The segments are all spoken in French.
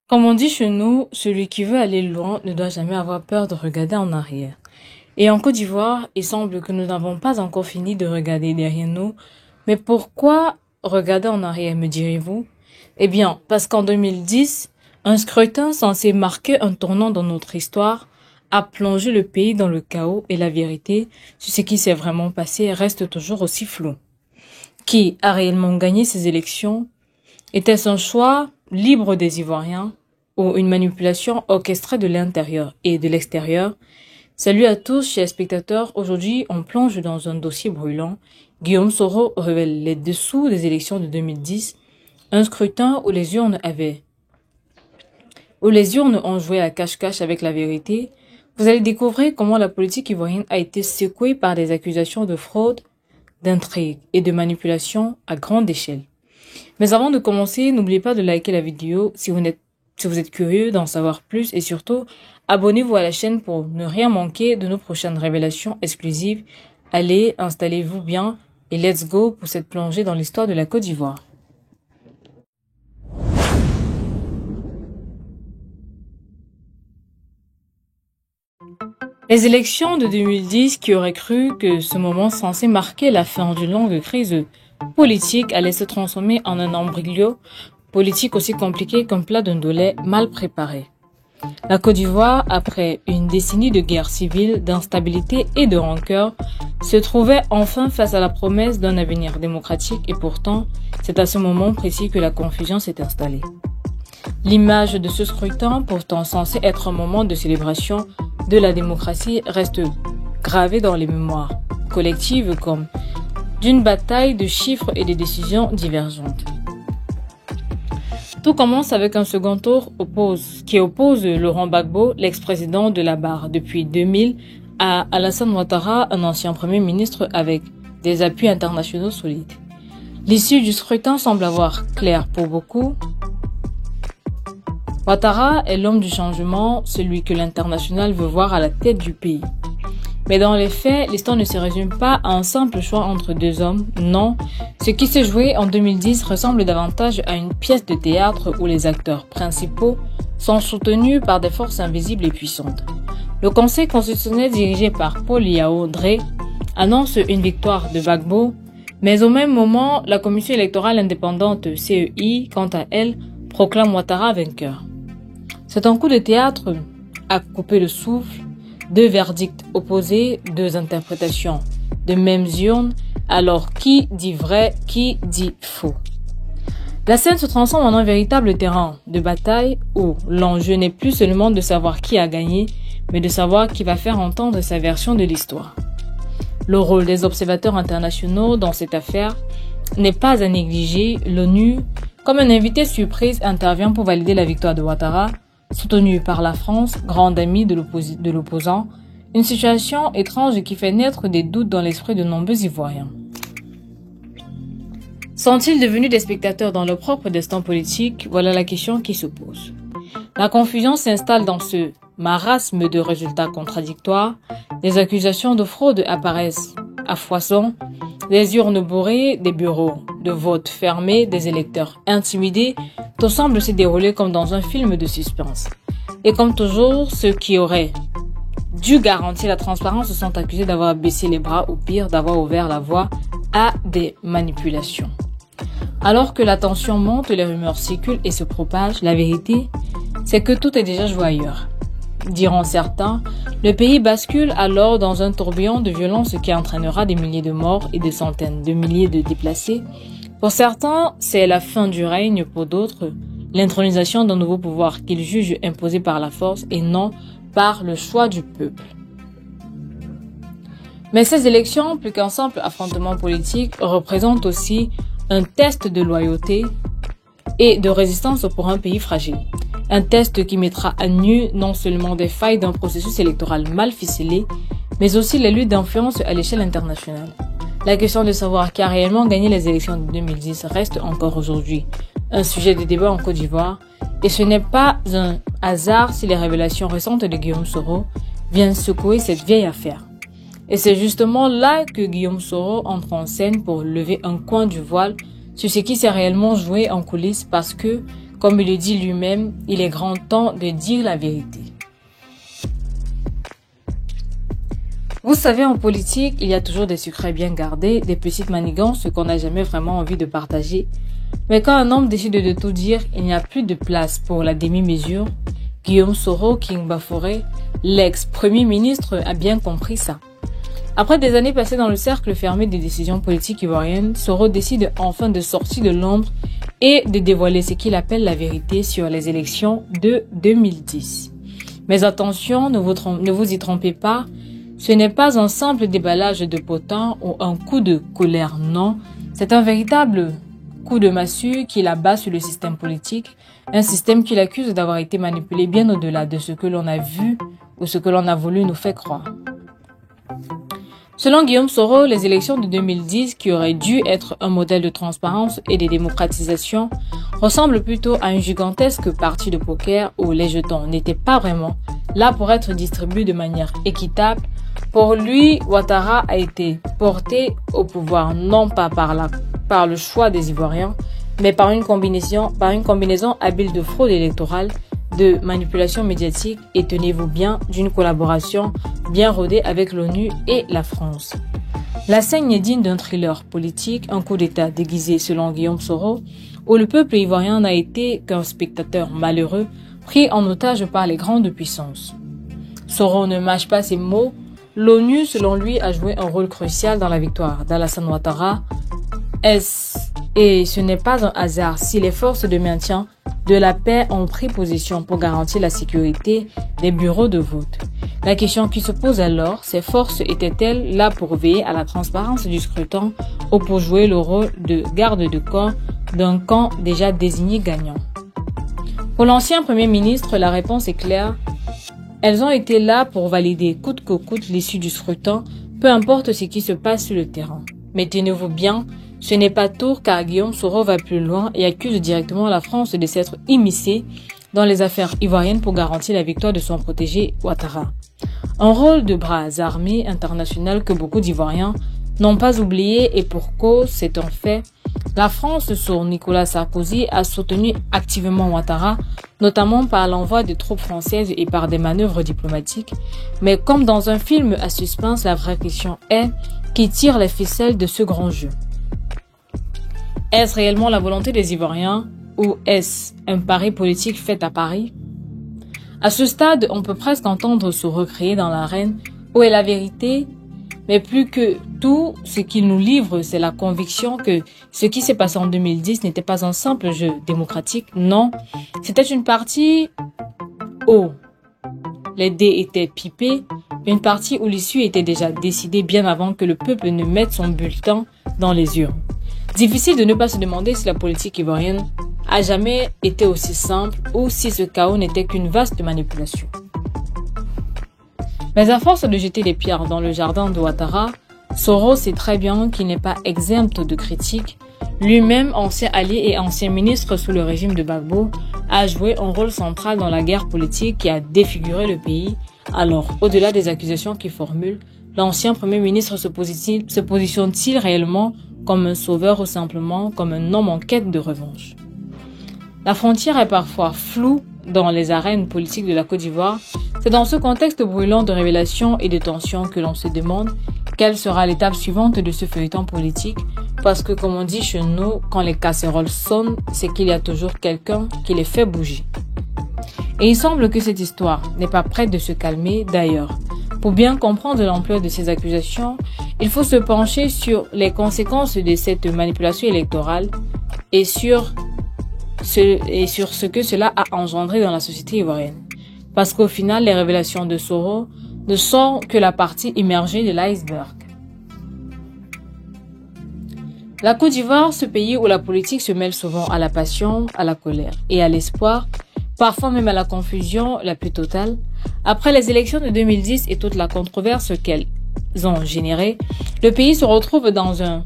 Comme on dit chez nous, celui qui veut aller loin ne doit jamais avoir peur de regarder en arrière. Et en Côte d'Ivoire, il semble que nous n'avons pas encore fini de regarder derrière nous. Mais pourquoi regarder en arrière, me direz-vous? Eh bien, parce qu'en 2010, un scrutin censé marquer un tournant dans notre histoire a plongé le pays dans le chaos et la vérité sur ce qui s'est vraiment passé reste toujours aussi floue. Qui a réellement gagné ces élections? Était-ce un choix libre des Ivoiriens ou une manipulation orchestrée de l'intérieur et de l'extérieur? Salut à tous, chers spectateurs. Aujourd'hui, on plonge dans un dossier brûlant. Guillaume Soro révèle les dessous des élections de 2010, un scrutin où les urnes ont joué à cache-cache avec la vérité. Vous allez découvrir comment la politique ivoirienne a été secouée par des accusations de fraude, d'intrigue et de manipulation à grande échelle. Mais avant de commencer, n'oubliez pas de liker la vidéo si vous êtes curieux d'en savoir plus et surtout, abonnez-vous à la chaîne pour ne rien manquer de nos prochaines révélations exclusives. Allez, installez-vous bien et let's go pour cette plongée dans l'histoire de la Côte d'Ivoire. Les élections de 2010 qui auraient cru que ce moment censé marquer la fin d'une longue crise politique allait se transformer en un embryo politique aussi compliqué qu'un plat d'ondolets mal préparé. La Côte d'Ivoire, après une décennie de guerre civile, d'instabilité et de rancœur, se trouvait enfin face à la promesse d'un avenir démocratique et pourtant, c'est à ce moment précis que la confusion s'est installée. L'image de ce scrutin, pourtant censé être un moment de célébration de la démocratie, reste gravée dans les mémoires collectives comme d'une bataille de chiffres et de décisions divergentes. Tout commence avec un second tour qui oppose Laurent Gbagbo, l'ex-président de la barre depuis 2000, à Alassane Ouattara, un ancien premier ministre avec des appuis internationaux solides. L'issue du scrutin semble avoir clair pour beaucoup. Ouattara est l'homme du changement, celui que l'international veut voir à la tête du pays. Mais dans les faits, l'histoire ne se résume pas à un simple choix entre deux hommes. Non, ce qui s'est joué en 2010 ressemble davantage à une pièce de théâtre où les acteurs principaux sont soutenus par des forces invisibles et puissantes. Le Conseil constitutionnel dirigé par Paul Yao Dré annonce une victoire de Gbagbo, mais au même moment, la Commission électorale indépendante CEI, quant à elle, proclame Ouattara vainqueur. C'est un coup de théâtre à couper le souffle. Deux verdicts opposés, deux interprétations de mêmes urnes, alors qui dit vrai, qui dit faux? La scène se transforme en un véritable terrain de bataille où l'enjeu n'est plus seulement de savoir qui a gagné, mais de savoir qui va faire entendre sa version de l'histoire. Le rôle des observateurs internationaux dans cette affaire n'est pas à négliger. L'ONU, comme un invité surprise, intervient pour valider la victoire de Ouattara, soutenu par la France, grande amie de l'opposant, une situation étrange qui fait naître des doutes dans l'esprit de nombreux Ivoiriens. Sont-ils devenus des spectateurs dans leur propre destin politique? Voilà la question qui se pose. La confusion s'installe dans ce marasme de résultats contradictoires, des accusations de fraude apparaissent à foison, des urnes bourrées, des bureaux de vote fermés, des électeurs intimidés, tout semble se dérouler comme dans un film de suspense. Et comme toujours, ceux qui auraient dû garantir la transparence sont accusés d'avoir baissé les bras ou pire, d'avoir ouvert la voie à des manipulations. Alors que la tension monte, les rumeurs circulent et se propagent, la vérité, c'est que tout est déjà joué ailleurs. Diront certains, le pays bascule alors dans un tourbillon de violence qui entraînera des milliers de morts et des centaines de milliers de déplacés. Pour certains, c'est la fin du règne, pour d'autres, l'intronisation d'un nouveau pouvoir qu'ils jugent imposé par la force et non par le choix du peuple. Mais ces élections, plus qu'un simple affrontement politique, représentent aussi un test de loyauté et de résistance pour un pays fragile. Un test qui mettra à nu non seulement des failles d'un processus électoral mal ficelé, mais aussi les luttes d'influence à l'échelle internationale. La question de savoir qui a réellement gagné les élections de 2010 reste encore aujourd'hui un sujet de débat en Côte d'Ivoire, et ce n'est pas un hasard si les révélations récentes de Guillaume Soro viennent secouer cette vieille affaire. Et c'est justement là que Guillaume Soro entre en scène pour lever un coin du voile sur ce qui s'est réellement joué en coulisses parce que, Comme il le dit lui-même, il est grand temps de dire la vérité. Vous savez, en politique, il y a toujours des secrets bien gardés, des petites manigances, ce qu'on n'a jamais vraiment envie de partager. Mais quand un homme décide de tout dire, il n'y a plus de place pour la demi-mesure. Guillaume Soro King Bafouret, l'ex-premier ministre, a bien compris ça. Après des années passées dans le cercle fermé des décisions politiques ivoiriennes, Soro décide enfin de sortir de l'ombre et de dévoiler ce qu'il appelle la vérité sur les élections de 2010. Mais attention, ne vous y trompez pas, ce n'est pas un simple déballage de potins ou un coup de colère, non. C'est un véritable coup de massue qu'il abat sur le système politique, un système qu'il accuse d'avoir été manipulé bien au-delà de ce que l'on a vu ou ce que l'on a voulu nous faire croire. Selon Guillaume Soro, les élections de 2010, qui auraient dû être un modèle de transparence et de démocratisation, ressemblent plutôt à une gigantesque partie de poker où les jetons n'étaient pas vraiment là pour être distribués de manière équitable. Pour lui, Ouattara a été porté au pouvoir non pas par le choix des Ivoiriens, mais par une combinaison habile de fraude électorale, de manipulation médiatique et, tenez-vous bien, d'une collaboration bien rodée avec l'ONU et la France. La scène est digne d'un thriller politique, un coup d'État déguisé selon Guillaume Soro, où le peuple ivoirien n'a été qu'un spectateur malheureux, pris en otage par les grandes puissances. Soro ne mâche pas ses mots. L'ONU, selon lui, a joué un rôle crucial dans la victoire d'Alassane Ouattara. Et ce n'est pas un hasard si les forces de maintien de la paix ont pris position pour garantir la sécurité des bureaux de vote. La question qui se pose alors, ces forces étaient-elles là pour veiller à la transparence du scrutin ou pour jouer le rôle de garde de corps d'un camp déjà désigné gagnant? Pour l'ancien Premier ministre, la réponse est claire. Elles ont été là pour valider coûte que coûte l'issue du scrutin, peu importe ce qui se passe sur le terrain. Mais tenez-vous bien, ce n'est pas tout car Guillaume Soro va plus loin et accuse directement la France de s'être immiscée dans les affaires ivoiriennes pour garantir la victoire de son protégé Ouattara. Un rôle de bras armé international que beaucoup d'Ivoiriens n'ont pas oublié et pour cause, c'est un fait. La France, sous Nicolas Sarkozy, a soutenu activement Ouattara, notamment par l'envoi de troupes françaises et par des manœuvres diplomatiques. Mais comme dans un film à suspense, la vraie question est qui tire les ficelles de ce grand jeu. Est-ce réellement la volonté des Ivoiriens ou est-ce un pari politique fait à Paris? À ce stade, on peut presque entendre se recréer dans l'arène. Où est la vérité? Mais plus que tout, ce qu'il nous livre, c'est la conviction que ce qui s'est passé en 2010 n'était pas un simple jeu démocratique. Non, c'était une partie où les dés étaient pipés, une partie où l'issue était déjà décidée bien avant que le peuple ne mette son bulletin dans les urnes. Difficile de ne pas se demander si la politique ivoirienne a jamais été aussi simple ou si ce chaos n'était qu'une vaste manipulation. Mais à force de jeter des pierres dans le jardin de Ouattara, Soro sait très bien qu'il n'est pas exempt de critiques. Lui-même, ancien allié et ancien ministre sous le régime de Gbagbo, a joué un rôle central dans la guerre politique qui a défiguré le pays. Alors, au-delà des accusations qu'il formule, l'ancien Premier ministre se positionne-t-il réellement comme un sauveur ou simplement comme un homme en quête de revanche? La frontière est parfois floue dans les arènes politiques de la Côte d'Ivoire. C'est dans ce contexte brûlant de révélations et de tensions que l'on se demande quelle sera l'étape suivante de ce feuilleton politique, parce que comme on dit chez nous, quand les casseroles sonnent, c'est qu'il y a toujours quelqu'un qui les fait bouger. Et il semble que cette histoire n'est pas prête de se calmer d'ailleurs. Pour bien comprendre l'ampleur de ces accusations, il faut se pencher sur les conséquences de cette manipulation électorale et sur ce que cela a engendré dans la société ivoirienne. Parce qu'au final, les révélations de Soro ne sont que la partie immergée de l'iceberg. La Côte d'Ivoire, ce pays où la politique se mêle souvent à la passion, à la colère et à l'espoir, parfois même à la confusion la plus totale, après les élections de 2010 et toute la controverse qu'elles ont générée, le pays se retrouve dans un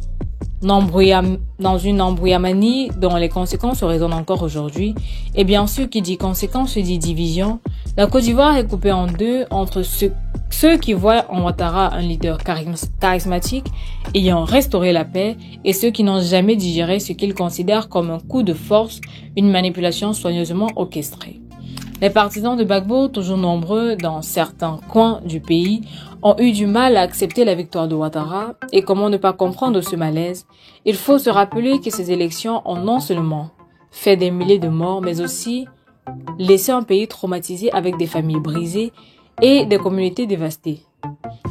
dans une embrouillamanie dont les conséquences se résonnent encore aujourd'hui. Et bien sûr, qui dit conséquences dit division. La Côte d'Ivoire est coupée en deux entre ceux qui voient en Ouattara un leader charismatique ayant restauré la paix et ceux qui n'ont jamais digéré ce qu'ils considèrent comme un coup de force, une manipulation soigneusement orchestrée. Les partisans de Gbagbo, toujours nombreux dans certains coins du pays, ont eu du mal à accepter la victoire de Ouattara. Et comment ne pas comprendre ce malaise? Il faut se rappeler que ces élections ont non seulement fait des milliers de morts, mais aussi laissé un pays traumatisé avec des familles brisées et des communautés dévastées.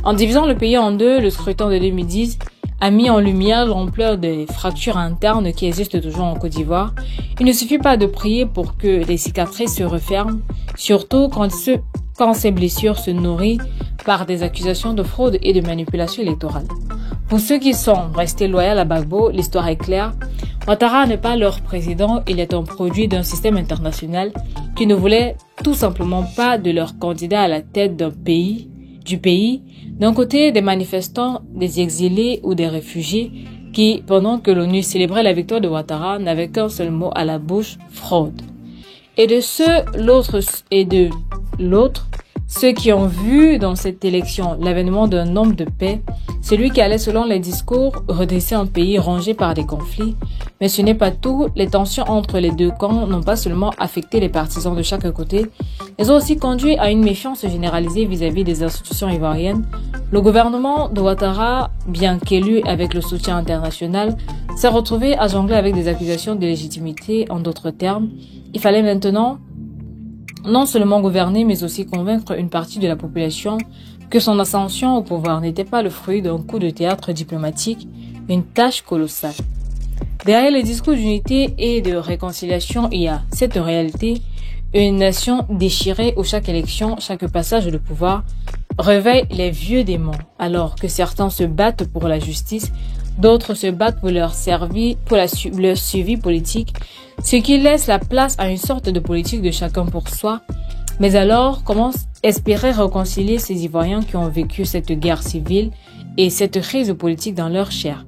En divisant le pays en deux, le scrutin de 2010 a mis en lumière l'ampleur des fractures internes qui existent toujours en Côte d'Ivoire. Il ne suffit pas de prier pour que les cicatrices se referment, surtout quand ces blessures se nourrissent par des accusations de fraude et de manipulation électorale. Pour ceux qui sont restés loyaux à Gbagbo, l'histoire est claire. Ouattara n'est pas leur président, il est un produit d'un système international qui ne voulait tout simplement pas de leur candidat à la tête du pays. D'un côté, des manifestants, des exilés ou des réfugiés qui, pendant que l'ONU célébrait la victoire de Ouattara, n'avaient qu'un seul mot à la bouche, fraude. Et de l'autre, ceux qui ont vu dans cette élection l'avènement d'un homme de paix, celui qui allait selon les discours redresser un pays rongé par des conflits. Mais ce n'est pas tout, les tensions entre les deux camps n'ont pas seulement affecté les partisans de chaque côté, elles ont aussi conduit à une méfiance généralisée vis-à-vis des institutions ivoiriennes. Le gouvernement de Ouattara, bien qu'élu avec le soutien international, s'est retrouvé à jongler avec des accusations de légitimité. En d'autres termes, il fallait maintenant non seulement gouverner, mais aussi convaincre une partie de la population que son ascension au pouvoir n'était pas le fruit d'un coup de théâtre diplomatique, une tâche colossale. Derrière les discours d'unité et de réconciliation, il y a cette réalité, une nation déchirée où chaque élection, chaque passage de pouvoir réveille les vieux démons, alors que certains se battent pour la justice, d'autres se battent pour leur suivi politique, ce qui laisse la place à une sorte de politique de chacun pour soi. Mais alors, comment espérer réconcilier ces Ivoiriens qui ont vécu cette guerre civile et cette crise politique dans leur chair?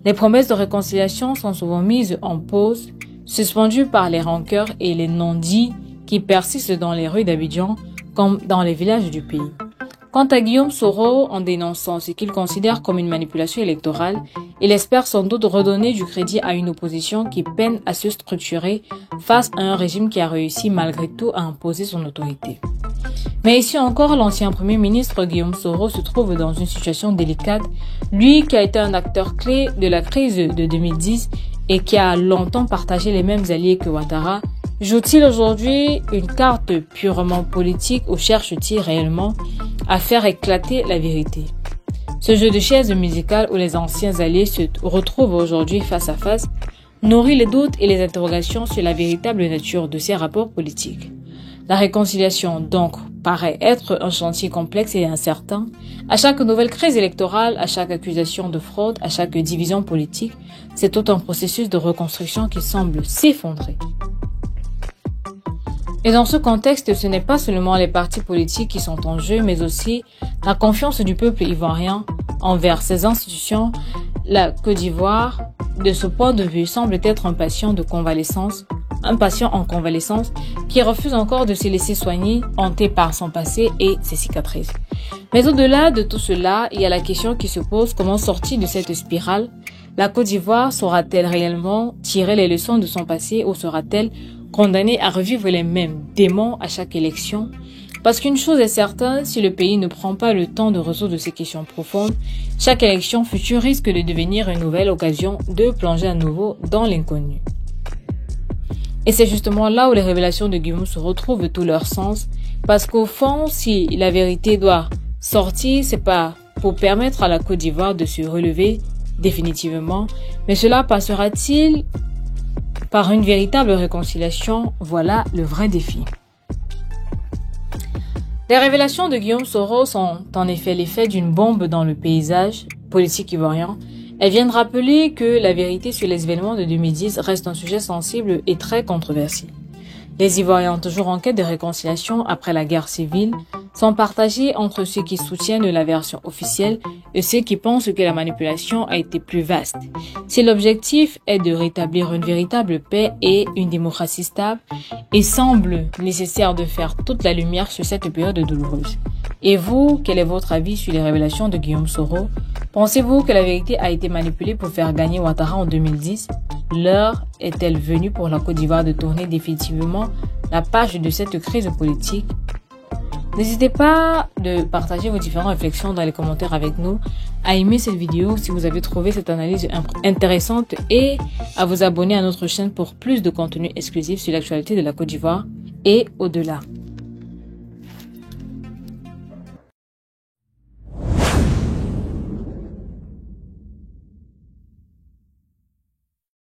Les promesses de réconciliation sont souvent mises en pause, suspendues par les rancœurs et les non-dits qui persistent dans les rues d'Abidjan comme dans les villages du pays. Quant à Guillaume Soro, en dénonçant ce qu'il considère comme une manipulation électorale, il espère sans doute redonner du crédit à une opposition qui peine à se structurer face à un régime qui a réussi malgré tout à imposer son autorité. Mais ici encore, l'ancien Premier ministre Guillaume Soro se trouve dans une situation délicate, lui qui a été un acteur clé de la crise de 2010 et qui a longtemps partagé les mêmes alliés que Ouattara. Joue-t-il aujourd'hui une carte purement politique ou cherche-t-il réellement à faire éclater la vérité? Ce jeu de chaises musicales où les anciens alliés se retrouvent aujourd'hui face à face nourrit les doutes et les interrogations sur la véritable nature de ces rapports politiques. La réconciliation, donc, paraît être un chantier complexe et incertain. À chaque nouvelle crise électorale, à chaque accusation de fraude, à chaque division politique, c'est tout un processus de reconstruction qui semble s'effondrer. Et dans ce contexte, ce n'est pas seulement les partis politiques qui sont en jeu, mais aussi la confiance du peuple ivoirien envers ses institutions. La Côte d'Ivoire, de ce point de vue, semble être un patient en convalescence qui refuse encore de se laisser soigner, hanté par son passé et ses cicatrices. Mais au-delà de tout cela, il y a la question qui se pose: comment sortir de cette spirale? La Côte d'Ivoire saura-t-elle réellement tirer les leçons de son passé ou sera-t-elle condamnée à revivre les mêmes démons à chaque élection? Parce qu'une chose est certaine, si le pays ne prend pas le temps de résoudre ces questions profondes, chaque élection future risque de devenir une nouvelle occasion de plonger à nouveau dans l'inconnu. Et c'est justement là où les révélations de Guillaume se retrouvent tout leur sens, parce qu'au fond, si la vérité doit sortir, c'est pas pour permettre à la Côte d'Ivoire de se relever définitivement, mais cela passera-t-il par une véritable réconciliation? Voilà le vrai défi. Les révélations de Guillaume Soro sont en effet l'effet d'une bombe dans le paysage politique ivoirien. Elles viennent rappeler que la vérité sur les événements de 2010 reste un sujet sensible et très controversé. Les Ivoiriens, toujours en quête de réconciliation après la guerre civile, sont partagés entre ceux qui soutiennent la version officielle et ceux qui pensent que la manipulation a été plus vaste. Si l'objectif est de rétablir une véritable paix et une démocratie stable, il semble nécessaire de faire toute la lumière sur cette période douloureuse. Et vous, quel est votre avis sur les révélations de Guillaume Soro? Pensez-vous que la vérité a été manipulée pour faire gagner Ouattara en 2010? L'heure est-elle venue pour la Côte d'Ivoire de tourner définitivement la page de cette crise politique? N'hésitez pas de partager vos différentes réflexions dans les commentaires avec nous, à aimer cette vidéo si vous avez trouvé cette analyse intéressante et à vous abonner à notre chaîne pour plus de contenu exclusif sur l'actualité de la Côte d'Ivoire et au-delà.